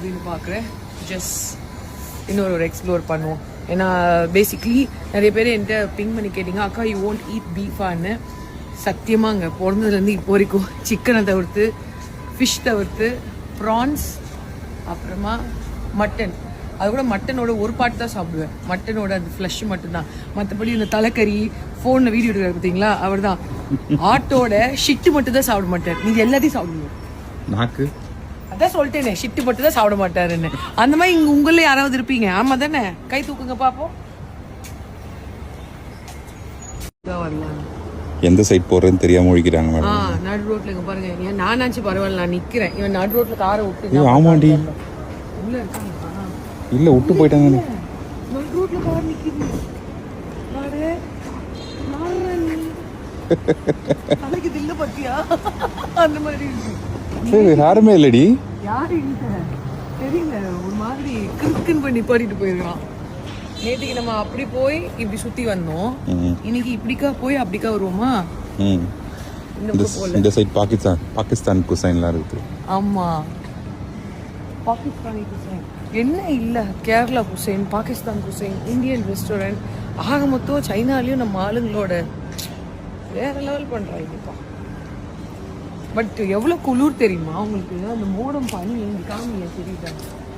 அப்படின்னு பார்க்குறேன். ஜஸ்ட் இன்னொரு எக்ஸ்ப்ளோர் பண்ணுவோம். ஏன்னா பேசிக்லி நிறைய பேர் என்கிட்ட பிங் பண்ணி கேட்டிங்க, அக்கா யூ ஒன்ட் ஈட் பீஃபான்னு. சத்தியமாங்க பிறந்ததுலேருந்து இப்போ வரைக்கும் சிக்கனை தவிர்த்து, ஃபிஷ் தவிர்த்து, ப்ரான்ஸ், அப்புறமா மட்டன். அது கூட மட்டனோட ஒரு பாட்டு தான் சாப்பிடுவேன். மட்டனோட அந்த ஃப்ளஷ் மட்டும்தான். மற்றபடி இந்த தலைக்கறி ஃபோனில் வீடியோ எடுக்கிற பார்த்தீங்களா, அவர் தான். ஆட்டோட ஷிட்டு மட்டும் தான் சாப்பிட மாட்டார், நீங்கள் எல்லாத்தையும் சாப்பிடுவோம். நாக்கு அதான் சொல்லிட்டேனே, ஷிட்டு மட்டும் தான் சாப்பிட மாட்டாருன்னு. அந்த மாதிரி இங்கே உங்களே யாராவது இருப்பீங்க. ஆமாம் தானே? கை தூக்குங்க பார்ப்போம். வரலாம். எந்த சைட் போறதுன்னு தெரியாம ஒழிக்கிறாங்க மேடம். நடு ரோட்ல இங்க பாருங்க. ஏன் நான் நினைச்சு பரவாயில்ல, நான் நிக்கிறேன். இவன் நடு ரோட்ல காரை விட்டு. ஆமாண்டி உள்ள இருக்காங்க. இல்ல விட்டு போயிட்டாங்க. நடு ரோட்ல கார் நிக்குது. பாரு நாரனி அதுக்கு தில்ல பத்தியா அந்த மாதிரி இருக்கு. யாருமே இல்லடி. யாரு இல்ல தெரியல. ஒரு மாதிரி கிறுக்குன்னு பண்ணி பாடிட்டு போயிருக்கான். நேற்றுக்கு நம்ம அப்படி போய் இப்படி சுத்தி வந்தோம். இன்னைக்கு இப்படிக்கா போய் அப்படிக்கா வருவோமா? இந்த சைடு பாகிஸ்தான் குசைன்லாம் இருக்குது. ஆமா, பாகிஸ்தானி குசைன் என்ன இல்ல, Kerala cuisine, Pakistan cuisine, Indian restaurant, ஆக மொத்தம் சைனாலையும் நம்ம ஆளுங்களோட வேற லெவல் பண்றாங்கப்பா. பட் எவ்வளவு குளிர் தெரியுமா உங்களுக்கு? அந்த மோடம் பனி இங்க காமிங்க, தெரியுதா?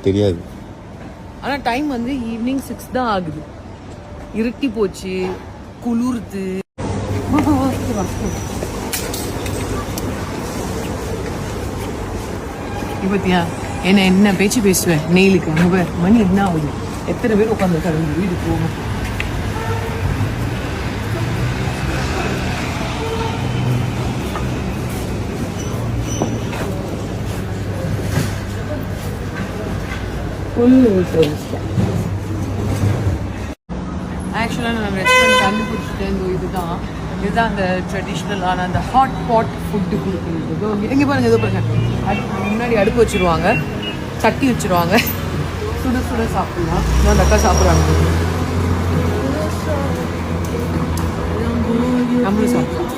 தெரியாது. ஆனா டைம் வந்து ஈவினிங் 6 தான் ஆகுது. இருட்டி போச்சு, குளிர்து. இப்பத்தியா என்ன பேச்சு பேசுவேன் நெயிலுக்கு. அங்க மணி என்ன ஆகுது? எத்தனை பேர் உட்காந்துருக்காரு வீடு போகணும். ஆக்சுவலாக நான் ரெஸ்டாரண்ட் கண்டுபிடிச்சிட்டேன். இதுதான் அந்த ட்ரெடிஷ்னலான அந்த ஹாட் பாட் ஃபுட்டு கொடுக்குறது. எங்கே பாருங்க, ஏதோ பாருங்க, முன்னாடி அடுப்பு வச்சுருவாங்க, சட்டி வச்சுருவாங்க, சுட சுட சாப்பிடலாம். அந்த அக்கா சாப்பிட்றாங்க, நம்மளும் சாப்பிடலாம்.